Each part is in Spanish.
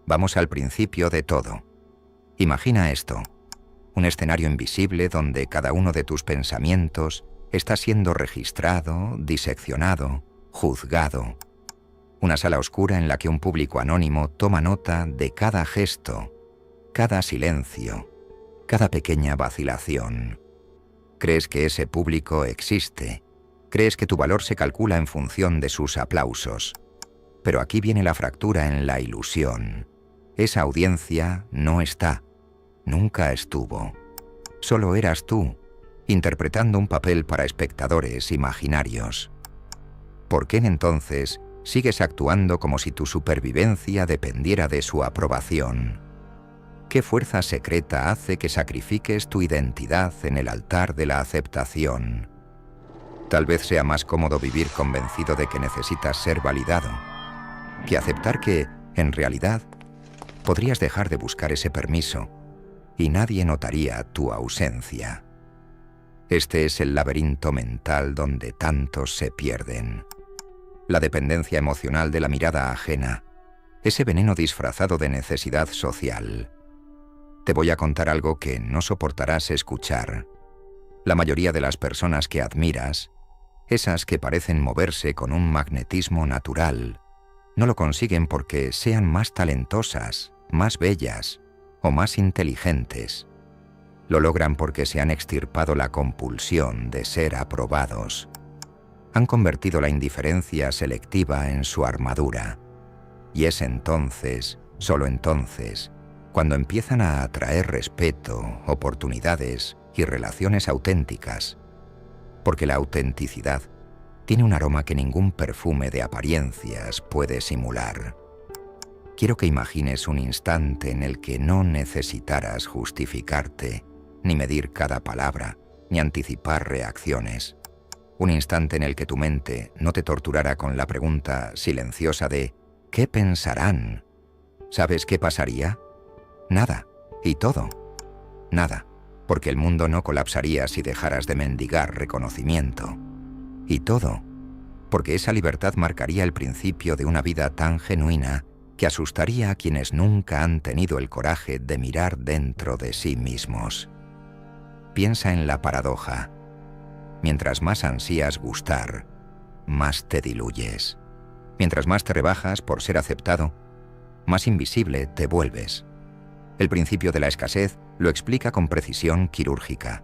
Vamos al principio de todo. Imagina esto: un escenario invisible donde cada uno de tus pensamientos está siendo registrado, diseccionado, juzgado. Una sala oscura en la que un público anónimo toma nota de cada gesto, cada silencio, cada pequeña vacilación. Crees que ese público existe. Crees que tu valor se calcula en función de sus aplausos. Pero aquí viene la fractura en la ilusión. Esa audiencia no está. Nunca estuvo. Solo eras tú, interpretando un papel para espectadores imaginarios. ¿Por qué entonces sigues actuando como si tu supervivencia dependiera de su aprobación? ¿Qué fuerza secreta hace que sacrifiques tu identidad en el altar de la aceptación? Tal vez sea más cómodo vivir convencido de que necesitas ser validado, que aceptar que, en realidad, podrías dejar de buscar ese permiso y nadie notaría tu ausencia. Este es el laberinto mental donde tantos se pierden. La dependencia emocional de la mirada ajena, ese veneno disfrazado de necesidad social. Te voy a contar algo que no soportarás escuchar. La mayoría de las personas que admiras, esas que parecen moverse con un magnetismo natural, no lo consiguen porque sean más talentosas, más bellas o más inteligentes. Lo logran porque se han extirpado la compulsión de ser aprobados. Han convertido la indiferencia selectiva en su armadura. Y es entonces, solo entonces, cuando empiezan a atraer respeto, oportunidades y relaciones auténticas. Porque la autenticidad tiene un aroma que ningún perfume de apariencias puede simular. Quiero que imagines un instante en el que no necesitaras justificarte, ni medir cada palabra, ni anticipar reacciones. Un instante en el que tu mente no te torturara con la pregunta silenciosa de ¿qué pensarán? ¿Sabes qué pasaría? Nada, y todo. Nada, porque el mundo no colapsaría si dejaras de mendigar reconocimiento. Y todo, porque esa libertad marcaría el principio de una vida tan genuina que asustaría a quienes nunca han tenido el coraje de mirar dentro de sí mismos. Piensa en la paradoja. Mientras más ansías gustar, más te diluyes. Mientras más te rebajas por ser aceptado, más invisible te vuelves. El principio de la escasez lo explica con precisión quirúrgica.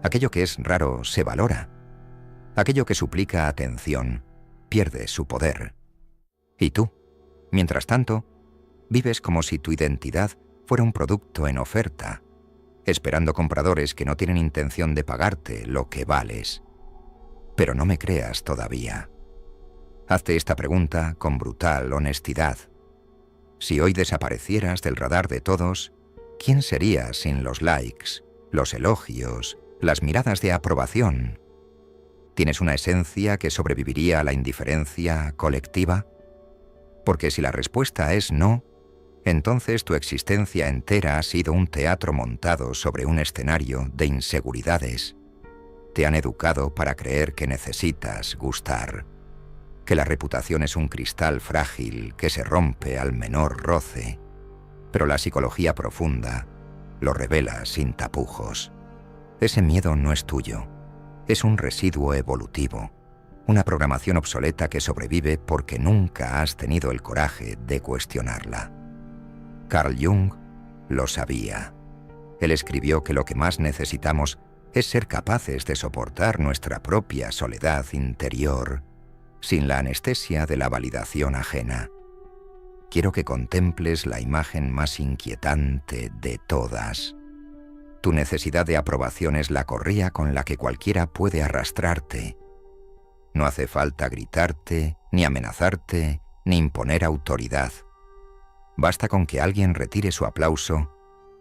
Aquello que es raro se valora. Aquello que suplica atención pierde su poder. Y tú, mientras tanto, vives como si tu identidad fuera un producto en oferta, esperando compradores que no tienen intención de pagarte lo que vales. Pero no me creas todavía. Hazte esta pregunta con brutal honestidad. Si hoy desaparecieras del radar de todos, ¿quién serías sin los likes, los elogios, las miradas de aprobación? ¿Tienes una esencia que sobreviviría a la indiferencia colectiva? Porque si la respuesta es no, entonces tu existencia entera ha sido un teatro montado sobre un escenario de inseguridades. Te han educado para creer que necesitas gustar, que la reputación es un cristal frágil que se rompe al menor roce, pero la psicología profunda lo revela sin tapujos. Ese miedo no es tuyo, es un residuo evolutivo, una programación obsoleta que sobrevive porque nunca has tenido el coraje de cuestionarla. Carl Jung lo sabía. Él escribió que lo que más necesitamos es ser capaces de soportar nuestra propia soledad interior sin la anestesia de la validación ajena. Quiero que contemples la imagen más inquietante de todas. Tu necesidad de aprobación es la correa con la que cualquiera puede arrastrarte. No hace falta gritarte, ni amenazarte, ni imponer autoridad. Basta con que alguien retire su aplauso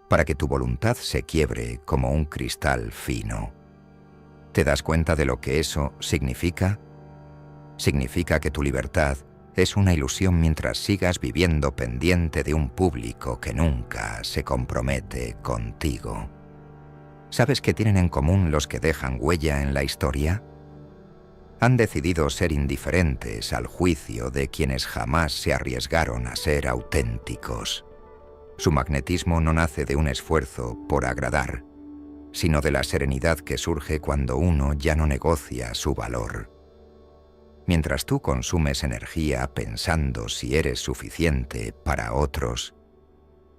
para que tu voluntad se quiebre como un cristal fino. ¿Te das cuenta de lo que eso significa? Significa que tu libertad es una ilusión mientras sigas viviendo pendiente de un público que nunca se compromete contigo. ¿Sabes qué tienen en común los que dejan huella en la historia? Han decidido ser indiferentes al juicio de quienes jamás se arriesgaron a ser auténticos. Su magnetismo no nace de un esfuerzo por agradar, sino de la serenidad que surge cuando uno ya no negocia su valor. Mientras tú consumes energía pensando si eres suficiente para otros,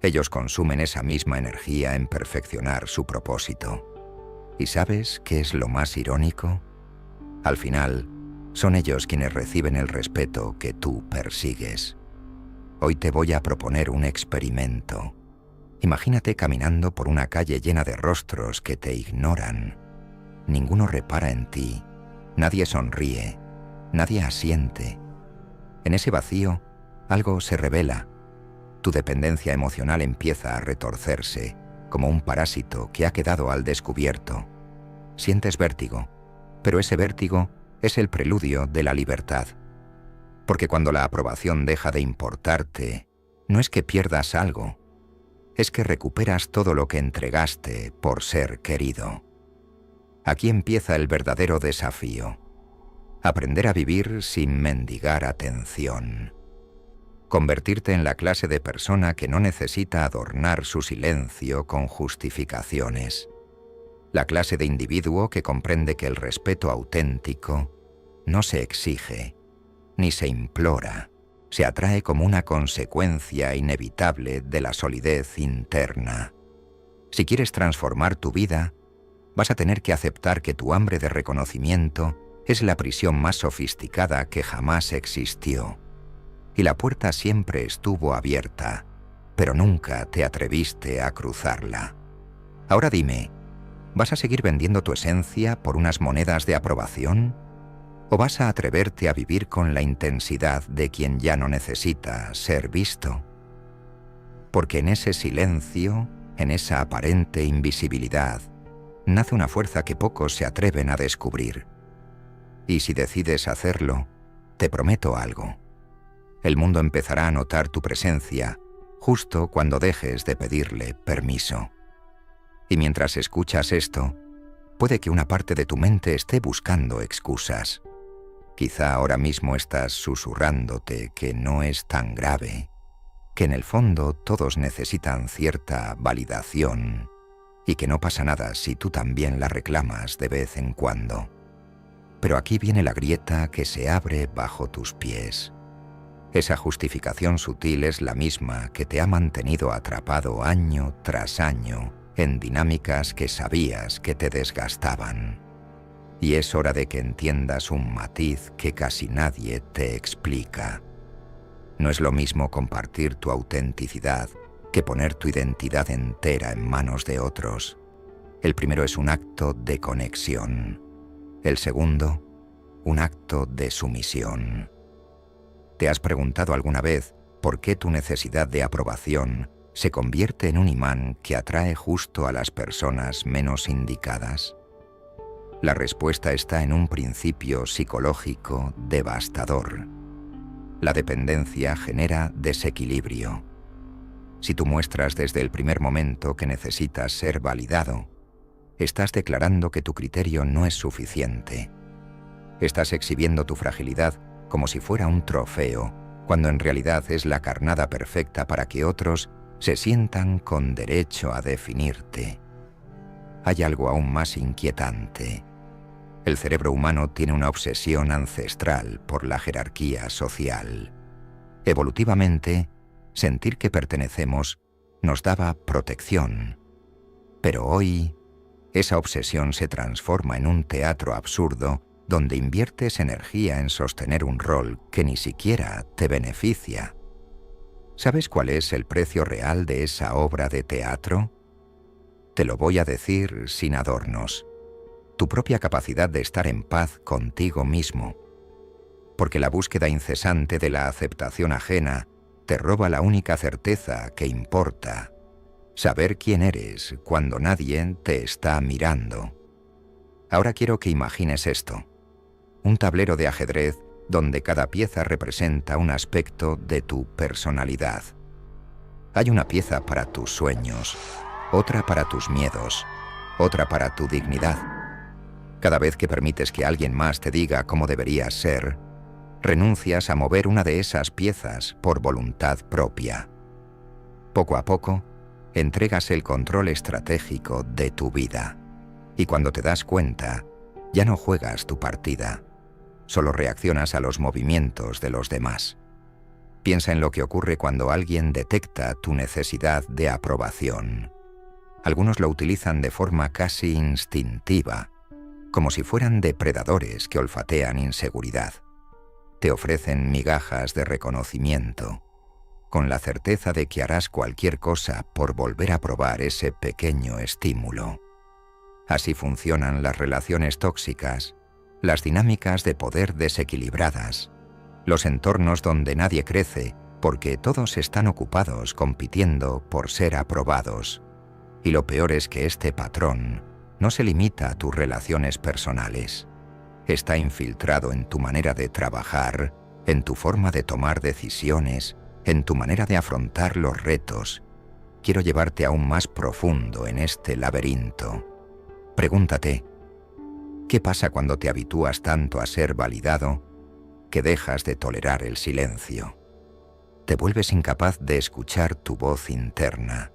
ellos consumen esa misma energía en perfeccionar su propósito. ¿Y sabes qué es lo más irónico? Al final, son ellos quienes reciben el respeto que tú persigues. Hoy te voy a proponer un experimento. Imagínate caminando por una calle llena de rostros que te ignoran. Ninguno repara en ti, nadie sonríe, nadie asiente. En ese vacío, algo se revela. Tu dependencia emocional empieza a retorcerse, como un parásito que ha quedado al descubierto. Sientes vértigo, pero ese vértigo es el preludio de la libertad. Porque cuando la aprobación deja de importarte, no es que pierdas algo, es que recuperas todo lo que entregaste por ser querido. Aquí empieza el verdadero desafío. Aprender a vivir sin mendigar atención. Convertirte en la clase de persona que no necesita adornar su silencio con justificaciones. La clase de individuo que comprende que el respeto auténtico no se exige, ni se implora, se atrae como una consecuencia inevitable de la solidez interna. Si quieres transformar tu vida, vas a tener que aceptar que tu hambre de reconocimiento es la prisión más sofisticada que jamás existió. Y la puerta siempre estuvo abierta, pero nunca te atreviste a cruzarla. Ahora dime, ¿vas a seguir vendiendo tu esencia por unas monedas de aprobación? ¿O vas a atreverte a vivir con la intensidad de quien ya no necesita ser visto? Porque en ese silencio, en esa aparente invisibilidad, nace una fuerza que pocos se atreven a descubrir. Y si decides hacerlo, te prometo algo. El mundo empezará a notar tu presencia justo cuando dejes de pedirle permiso. Y mientras escuchas esto, puede que una parte de tu mente esté buscando excusas. Quizá ahora mismo estás susurrándote que no es tan grave, que en el fondo todos necesitan cierta validación y que no pasa nada si tú también la reclamas de vez en cuando. Pero aquí viene la grieta que se abre bajo tus pies. Esa justificación sutil es la misma que te ha mantenido atrapado año tras año en dinámicas que sabías que te desgastaban. Y es hora de que entiendas un matiz que casi nadie te explica. No es lo mismo compartir tu autenticidad que poner tu identidad entera en manos de otros. El primero es un acto de conexión. El segundo, un acto de sumisión. ¿Te has preguntado alguna vez por qué tu necesidad de aprobación se convierte en un imán que atrae justo a las personas menos indicadas? La respuesta está en un principio psicológico devastador. La dependencia genera desequilibrio. Si tú muestras desde el primer momento que necesitas ser validado, estás declarando que tu criterio no es suficiente. Estás exhibiendo tu fragilidad como si fuera un trofeo, cuando en realidad es la carnada perfecta para que otros se sientan con derecho a definirte. Hay algo aún más inquietante. El cerebro humano tiene una obsesión ancestral por la jerarquía social. Evolutivamente, sentir que pertenecemos nos daba protección. Pero hoy, esa obsesión se transforma en un teatro absurdo donde inviertes energía en sostener un rol que ni siquiera te beneficia. ¿Sabes cuál es el precio real de esa obra de teatro? Te lo voy a decir sin adornos. Tu propia capacidad de estar en paz contigo mismo. Porque la búsqueda incesante de la aceptación ajena te roba la única certeza que importa: saber quién eres cuando nadie te está mirando. Ahora quiero que imagines esto: un tablero de ajedrez donde cada pieza representa un aspecto de tu personalidad. Hay una pieza para tus sueños, otra para tus miedos, otra para tu dignidad. Cada vez que permites que alguien más te diga cómo deberías ser, renuncias a mover una de esas piezas por voluntad propia. Poco a poco, entregas el control estratégico de tu vida. Y cuando te das cuenta, ya no juegas tu partida, solo reaccionas a los movimientos de los demás. Piensa en lo que ocurre cuando alguien detecta tu necesidad de aprobación. Algunos lo utilizan de forma casi instintiva, como si fueran depredadores que olfatean inseguridad. Te ofrecen migajas de reconocimiento, con la certeza de que harás cualquier cosa por volver a probar ese pequeño estímulo. Así funcionan las relaciones tóxicas, las dinámicas de poder desequilibradas, los entornos donde nadie crece porque todos están ocupados compitiendo por ser aprobados. Y lo peor es que este patrón no se limita a tus relaciones personales. Está infiltrado en tu manera de trabajar, en tu forma de tomar decisiones, en tu manera de afrontar los retos. Quiero llevarte aún más profundo en este laberinto. Pregúntate, ¿qué pasa cuando te habitúas tanto a ser validado que dejas de tolerar el silencio? Te vuelves incapaz de escuchar tu voz interna.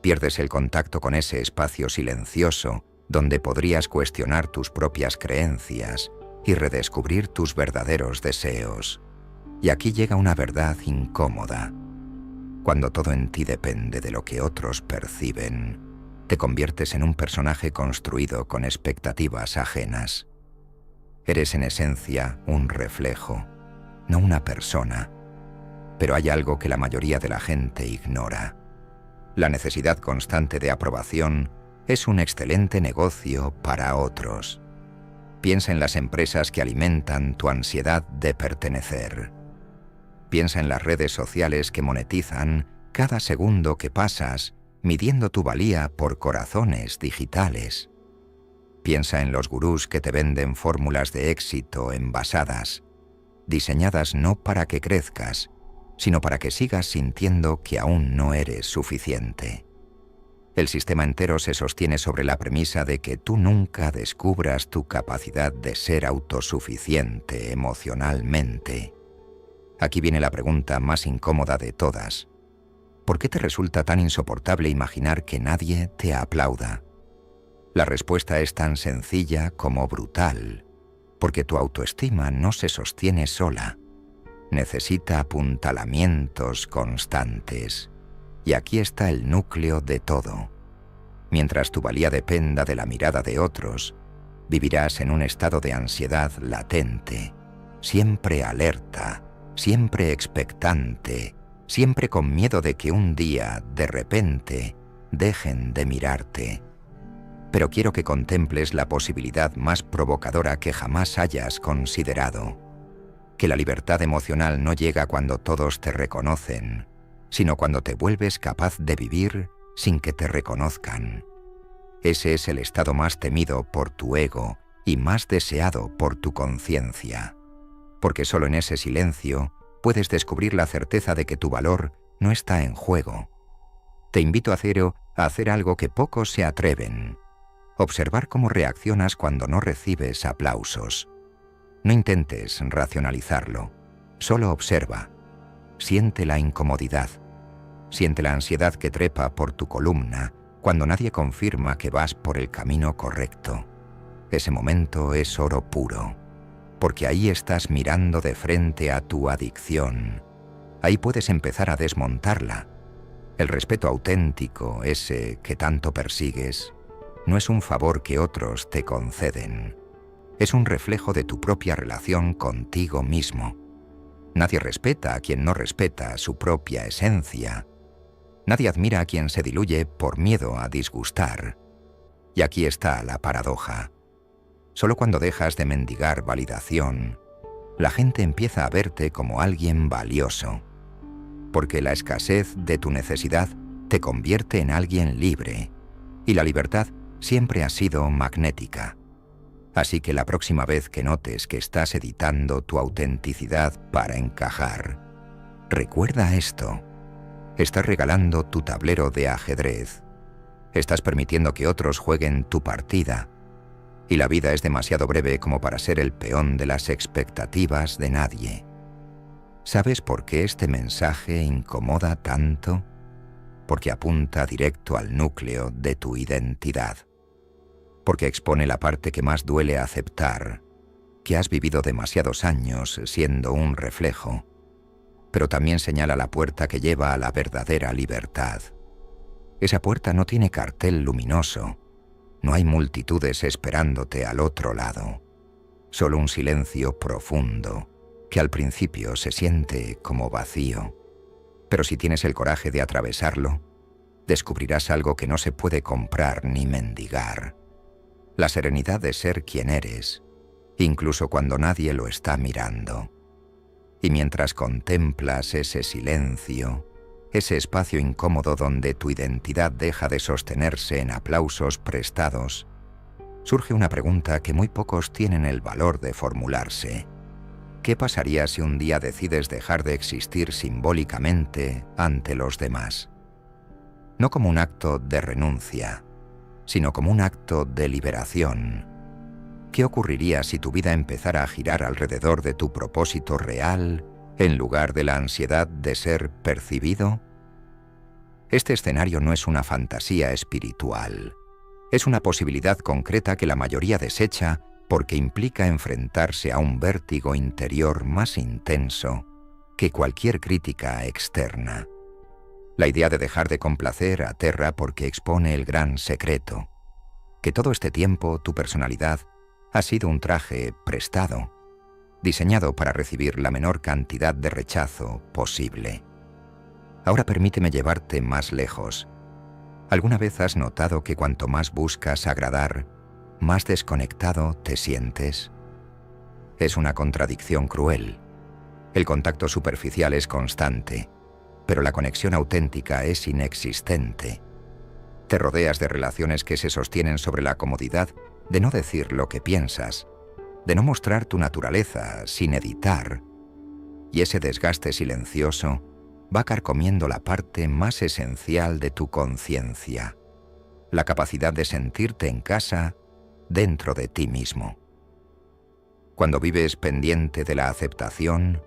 Pierdes el contacto con ese espacio silencioso donde podrías cuestionar tus propias creencias y redescubrir tus verdaderos deseos. Y aquí llega una verdad incómoda. Cuando todo en ti depende de lo que otros perciben, te conviertes en un personaje construido con expectativas ajenas. Eres en esencia un reflejo, no una persona. Pero hay algo que la mayoría de la gente ignora. La necesidad constante de aprobación es un excelente negocio para otros. Piensa en las empresas que alimentan tu ansiedad de pertenecer. Piensa en las redes sociales que monetizan cada segundo que pasas, midiendo tu valía por corazones digitales. Piensa en los gurús que te venden fórmulas de éxito envasadas, diseñadas no para que crezcas, sino para que sigas sintiendo que aún no eres suficiente. El sistema entero se sostiene sobre la premisa de que tú nunca descubras tu capacidad de ser autosuficiente emocionalmente. Aquí viene la pregunta más incómoda de todas. ¿Por qué te resulta tan insoportable imaginar que nadie te aplauda? La respuesta es tan sencilla como brutal, porque tu autoestima no se sostiene sola. Necesita apuntalamientos constantes. Y aquí está el núcleo de todo. Mientras tu valía dependa de la mirada de otros, vivirás en un estado de ansiedad latente, siempre alerta, siempre expectante, siempre con miedo de que un día, de repente, dejen de mirarte. Pero quiero que contemples la posibilidad más provocadora que jamás hayas considerado. Que la libertad emocional no llega cuando todos te reconocen, sino cuando te vuelves capaz de vivir sin que te reconozcan. Ese es el estado más temido por tu ego y más deseado por tu conciencia, porque solo en ese silencio puedes descubrir la certeza de que tu valor no está en juego. Te invito a hacer algo que pocos se atreven: observar cómo reaccionas cuando no recibes aplausos. No intentes racionalizarlo, solo observa. Siente la incomodidad. Siente la ansiedad que trepa por tu columna cuando nadie confirma que vas por el camino correcto. Ese momento es oro puro, porque ahí estás mirando de frente a tu adicción. Ahí puedes empezar a desmontarla. El respeto auténtico, ese que tanto persigues, no es un favor que otros te conceden. Es un reflejo de tu propia relación contigo mismo. Nadie respeta a quien no respeta su propia esencia. Nadie admira a quien se diluye por miedo a disgustar. Y aquí está la paradoja. Solo cuando dejas de mendigar validación, la gente empieza a verte como alguien valioso. Porque la escasez de tu necesidad te convierte en alguien libre. Y la libertad siempre ha sido magnética. Así que la próxima vez que notes que estás editando tu autenticidad para encajar, recuerda esto. Estás regalando tu tablero de ajedrez. Estás permitiendo que otros jueguen tu partida. Y la vida es demasiado breve como para ser el peón de las expectativas de nadie. ¿Sabes por qué este mensaje incomoda tanto? porque apunta directo al núcleo de tu identidad, porque expone la parte que más duele aceptar, que has vivido demasiados años siendo un reflejo, pero también señala la puerta que lleva a la verdadera libertad. Esa puerta no tiene cartel luminoso, no hay multitudes esperándote al otro lado, solo un silencio profundo, que al principio se siente como vacío. Pero si tienes el coraje de atravesarlo, descubrirás algo que no se puede comprar ni mendigar. La serenidad de ser quien eres, incluso cuando nadie lo está mirando. Y mientras contemplas ese silencio, ese espacio incómodo donde tu identidad deja de sostenerse en aplausos prestados, surge una pregunta que muy pocos tienen el valor de formularse. ¿Qué pasaría si un día decides dejar de existir simbólicamente ante los demás? No como un acto de renuncia, sino como un acto de liberación. ¿Qué ocurriría si tu vida empezara a girar alrededor de tu propósito real en lugar de la ansiedad de ser percibido? Este escenario no es una fantasía espiritual. Es una posibilidad concreta que la mayoría desecha porque implica enfrentarse a un vértigo interior más intenso que cualquier crítica externa. La idea de dejar de complacer aterra porque expone el gran secreto, que todo este tiempo tu personalidad ha sido un traje prestado, diseñado para recibir la menor cantidad de rechazo posible. Ahora permíteme llevarte más lejos. ¿Alguna vez has notado que cuanto más buscas agradar, más desconectado te sientes? Es una contradicción cruel. El contacto superficial es constante, pero la conexión auténtica es inexistente. Te rodeas de relaciones que se sostienen sobre la comodidad de no decir lo que piensas, de no mostrar tu naturaleza sin editar, y ese desgaste silencioso va carcomiendo la parte más esencial de tu conciencia, la capacidad de sentirte en casa dentro de ti mismo. Cuando vives pendiente de la aceptación,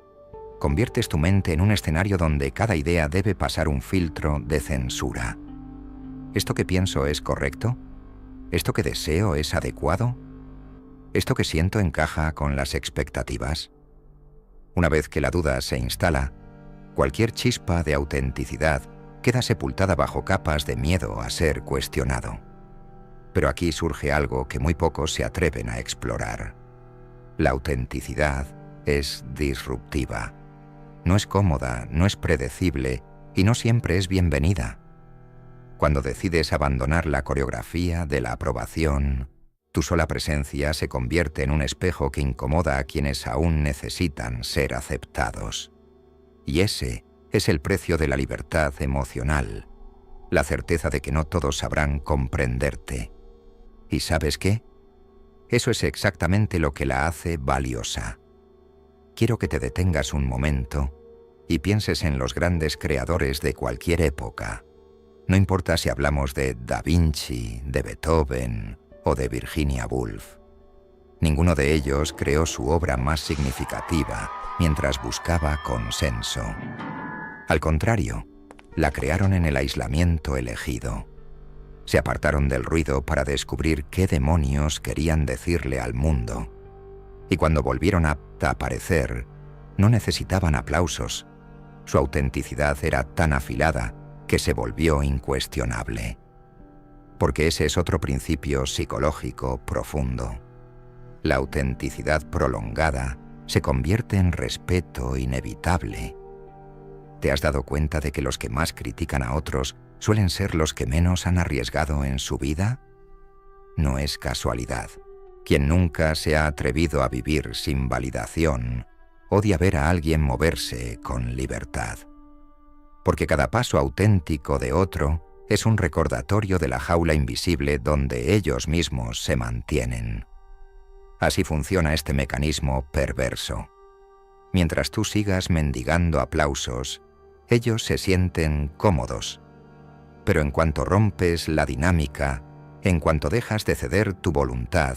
conviertes tu mente en un escenario donde cada idea debe pasar un filtro de censura. ¿Esto que pienso es correcto? ¿Esto que deseo es adecuado? ¿Esto que siento encaja con las expectativas? Una vez que la duda se instala, cualquier chispa de autenticidad queda sepultada bajo capas de miedo a ser cuestionado. Pero aquí surge algo que muy pocos se atreven a explorar. La autenticidad es disruptiva. No es cómoda, no es predecible y no siempre es bienvenida. Cuando decides abandonar la coreografía de la aprobación, tu sola presencia se convierte en un espejo que incomoda a quienes aún necesitan ser aceptados. Y ese es el precio de la libertad emocional, la certeza de que no todos sabrán comprenderte. ¿Y sabes qué? Eso es exactamente lo que la hace valiosa. Quiero que te detengas un momento y pienses en los grandes creadores de cualquier época. No importa si hablamos de Da Vinci, de Beethoven o de Virginia Woolf. Ninguno de ellos creó su obra más significativa mientras buscaba consenso. Al contrario, la crearon en el aislamiento elegido. Se apartaron del ruido para descubrir qué demonios querían decirle al mundo. Y cuando volvieron a aparecer, no necesitaban aplausos. Su autenticidad era tan afilada que se volvió incuestionable. Porque ese es otro principio psicológico profundo. La autenticidad prolongada se convierte en respeto inevitable. ¿Te has dado cuenta de que los que más critican a otros suelen ser los que menos han arriesgado en su vida? No es casualidad. Quien nunca se ha atrevido a vivir sin validación odia ver a alguien moverse con libertad. Porque cada paso auténtico de otro es un recordatorio de la jaula invisible donde ellos mismos se mantienen. Así funciona este mecanismo perverso. Mientras tú sigas mendigando aplausos, ellos se sienten cómodos. Pero en cuanto rompes la dinámica, en cuanto dejas de ceder tu voluntad,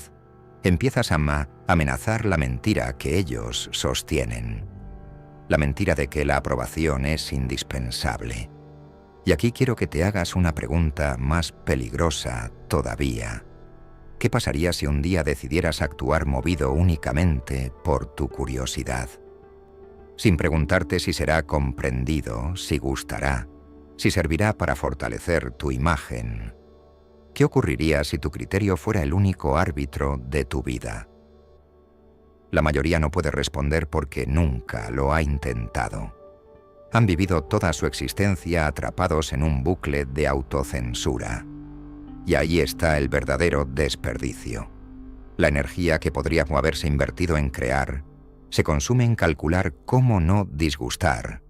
empiezas a amenazar la mentira que ellos sostienen. La mentira de que la aprobación es indispensable. Y aquí quiero que te hagas una pregunta más peligrosa todavía. ¿Qué pasaría si un día decidieras actuar movido únicamente por tu curiosidad? Sin preguntarte si será comprendido, si gustará, si servirá para fortalecer tu imagen. ¿Qué ocurriría si tu criterio fuera el único árbitro de tu vida? La mayoría no puede responder porque nunca lo ha intentado. Han vivido toda su existencia atrapados en un bucle de autocensura. Y ahí está el verdadero desperdicio. La energía que podría haberse invertido en crear se consume en calcular cómo no disgustar.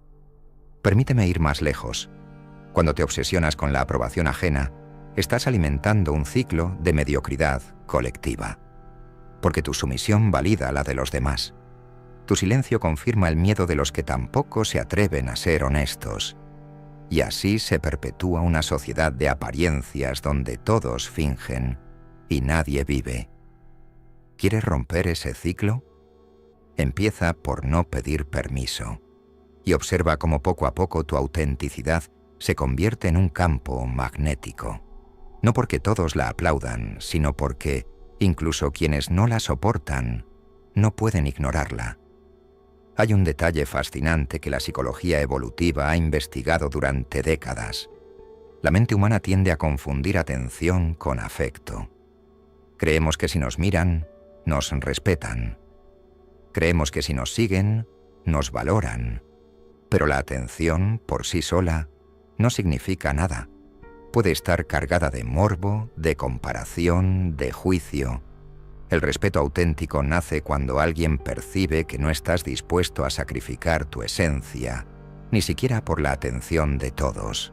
Permíteme ir más lejos. Cuando te obsesionas con la aprobación ajena, estás alimentando un ciclo de mediocridad colectiva. Porque tu sumisión valida la de los demás. Tu silencio confirma el miedo de los que tampoco se atreven a ser honestos. Y así se perpetúa una sociedad de apariencias donde todos fingen y nadie vive. ¿Quieres romper ese ciclo? Empieza por no pedir permiso y observa cómo poco a poco tu autenticidad se convierte en un campo magnético. No porque todos la aplaudan, sino porque incluso quienes no la soportan no pueden ignorarla. Hay un detalle fascinante que la psicología evolutiva ha investigado durante décadas. La mente humana tiende a confundir atención con afecto. Creemos que si nos miran, nos respetan. Creemos que si nos siguen, nos valoran. Pero la atención, por sí sola, no significa nada. Puede estar cargada de morbo, de comparación, de juicio. El respeto auténtico nace cuando alguien percibe que no estás dispuesto a sacrificar tu esencia, ni siquiera por la atención de todos.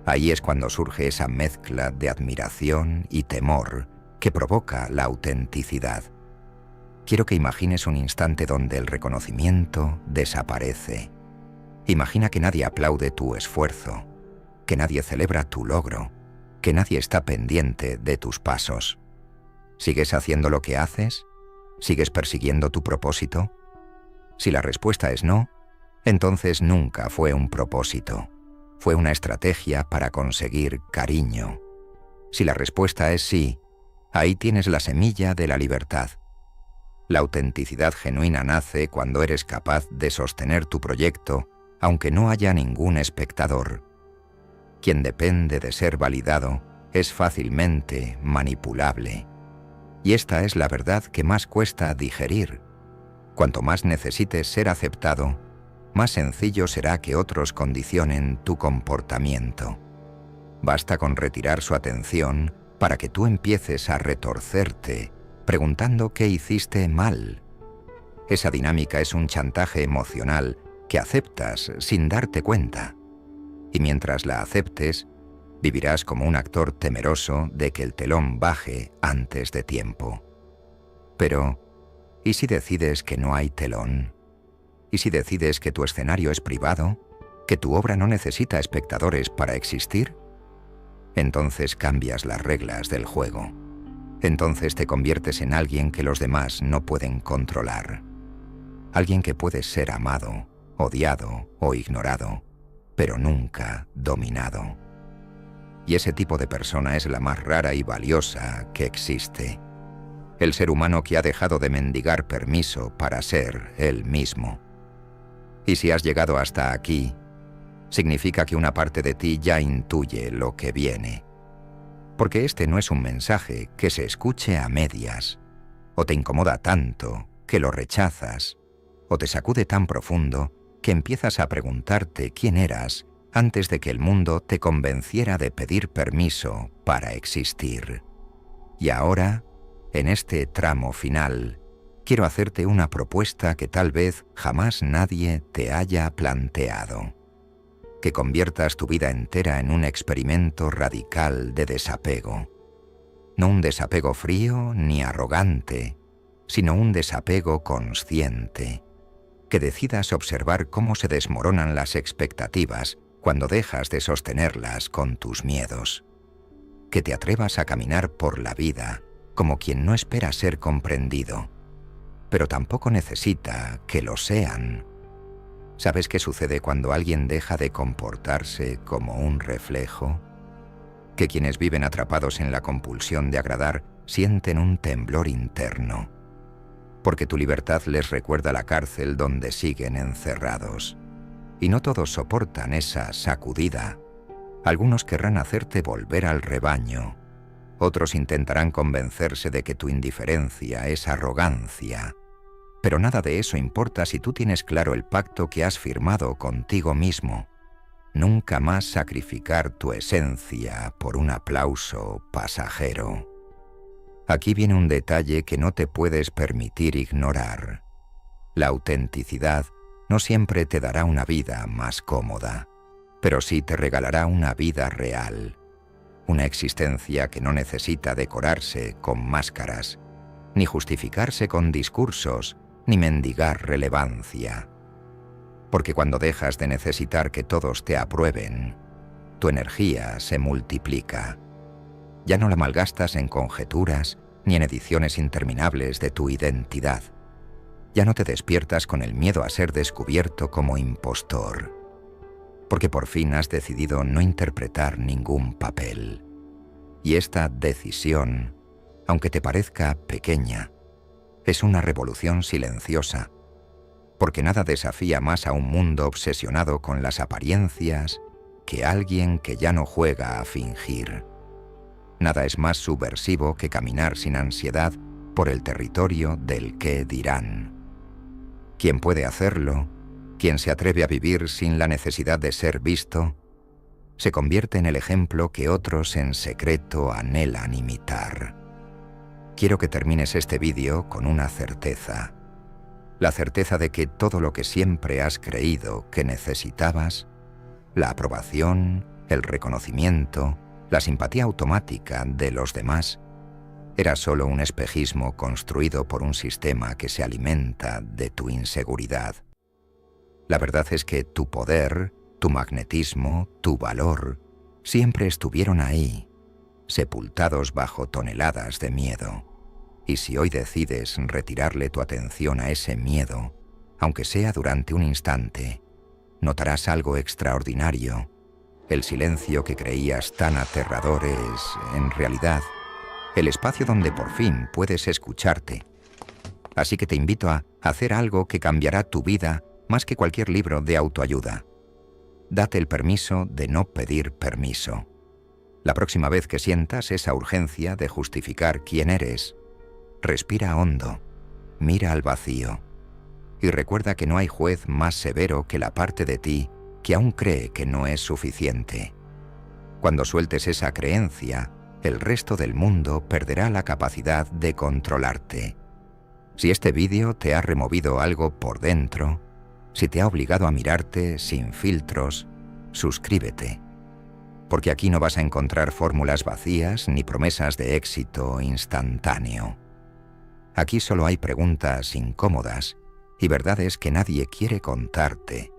Ahí es cuando surge esa mezcla de admiración y temor que provoca la autenticidad. Quiero que imagines un instante donde el reconocimiento desaparece. Imagina que nadie aplaude tu esfuerzo, que nadie celebra tu logro, que nadie está pendiente de tus pasos. ¿Sigues haciendo lo que haces? ¿Sigues persiguiendo tu propósito? Si la respuesta es no, entonces nunca fue un propósito. Fue una estrategia para conseguir cariño. Si la respuesta es sí, ahí tienes la semilla de la libertad. La autenticidad genuina nace cuando eres capaz de sostener tu proyecto, aunque no haya ningún espectador. Quien depende de ser validado es fácilmente manipulable. Y esta es la verdad que más cuesta digerir. Cuanto más necesites ser aceptado, más sencillo será que otros condicionen tu comportamiento. Basta con retirar su atención para que tú empieces a retorcerte, preguntando qué hiciste mal. Esa dinámica es un chantaje emocional que aceptas sin darte cuenta. Y mientras la aceptes, vivirás como un actor temeroso de que el telón baje antes de tiempo. Pero, ¿y si decides que no hay telón? ¿Y si decides que tu escenario es privado? ¿Que tu obra no necesita espectadores para existir? Entonces cambias las reglas del juego. Entonces te conviertes en alguien que los demás no pueden controlar. Alguien que puede ser amado, odiado o ignorado, pero nunca dominado. Y ese tipo de persona es la más rara y valiosa que existe. El ser humano que ha dejado de mendigar permiso para ser él mismo. Y si has llegado hasta aquí, significa que una parte de ti ya intuye lo que viene. Porque este no es un mensaje que se escuche a medias, o te incomoda tanto que lo rechazas, o te sacude tan profundo que empiezas a preguntarte quién eras antes de que el mundo te convenciera de pedir permiso para existir. Y ahora, en este tramo final, quiero hacerte una propuesta que tal vez jamás nadie te haya planteado. Que conviertas tu vida entera en un experimento radical de desapego. No un desapego frío ni arrogante, sino un desapego consciente. Que decidas observar cómo se desmoronan las expectativas cuando dejas de sostenerlas con tus miedos. Que te atrevas a caminar por la vida como quien no espera ser comprendido, pero tampoco necesita que lo sean. ¿Sabes qué sucede cuando alguien deja de comportarse como un reflejo? Que quienes viven atrapados en la compulsión de agradar sienten un temblor interno, porque tu libertad les recuerda la cárcel donde siguen encerrados. Y no todos soportan esa sacudida. Algunos querrán hacerte volver al rebaño. Otros intentarán convencerse de que tu indiferencia es arrogancia. Pero nada de eso importa si tú tienes claro el pacto que has firmado contigo mismo. Nunca más sacrificar tu esencia por un aplauso pasajero. Aquí viene un detalle que no te puedes permitir ignorar. La autenticidad no siempre te dará una vida más cómoda, pero sí te regalará una vida real. Una existencia que no necesita decorarse con máscaras, ni justificarse con discursos, ni mendigar relevancia. Porque cuando dejas de necesitar que todos te aprueben, tu energía se multiplica. Ya no la malgastas en conjeturas ni en ediciones interminables de tu identidad. Ya no te despiertas con el miedo a ser descubierto como impostor. Porque por fin has decidido no interpretar ningún papel. Y esta decisión, aunque te parezca pequeña, es una revolución silenciosa, porque nada desafía más a un mundo obsesionado con las apariencias que alguien que ya no juega a fingir. Nada es más subversivo que caminar sin ansiedad por el territorio del qué dirán. Quien puede hacerlo, quien se atreve a vivir sin la necesidad de ser visto, se convierte en el ejemplo que otros en secreto anhelan imitar. Quiero que termines este vídeo con una certeza. La certeza de que todo lo que siempre has creído que necesitabas, la aprobación, el reconocimiento, la simpatía automática de los demás, era solo un espejismo construido por un sistema que se alimenta de tu inseguridad. La verdad es que tu poder, tu magnetismo, tu valor, siempre estuvieron ahí, sepultados bajo toneladas de miedo. Y si hoy decides retirarle tu atención a ese miedo, aunque sea durante un instante, notarás algo extraordinario. El silencio que creías tan aterrador es, en realidad, el espacio donde por fin puedes escucharte. Así que te invito a hacer algo que cambiará tu vida más que cualquier libro de autoayuda. Date el permiso de no pedir permiso. La próxima vez que sientas esa urgencia de justificar quién eres, respira hondo, mira al vacío y recuerda que no hay juez más severo que la parte de ti que aún cree que no es suficiente. Cuando sueltes esa creencia, el resto del mundo perderá la capacidad de controlarte. Si este vídeo te ha removido algo por dentro, si te ha obligado a mirarte sin filtros, suscríbete. Porque aquí no vas a encontrar fórmulas vacías ni promesas de éxito instantáneo. Aquí solo hay preguntas incómodas y verdades que nadie quiere contarte.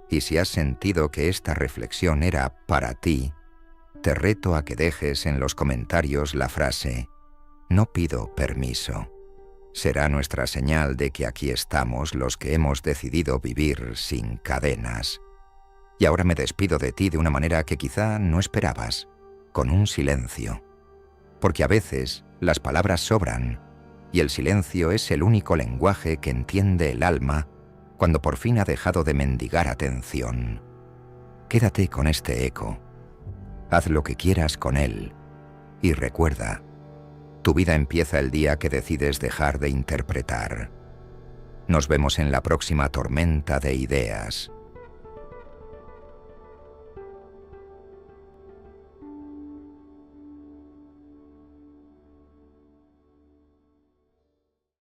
Y si has sentido que esta reflexión era para ti, te reto a que dejes en los comentarios la frase «No pido permiso». Será nuestra señal de que aquí estamos los que hemos decidido vivir sin cadenas. Y ahora me despido de ti de una manera que quizá no esperabas, con un silencio. Porque a veces las palabras sobran, y el silencio es el único lenguaje que entiende el alma cuando por fin ha dejado de mendigar atención. Quédate con este eco. Haz lo que quieras con él. Y recuerda, tu vida empieza el día que decides dejar de interpretar. Nos vemos en la próxima tormenta de ideas.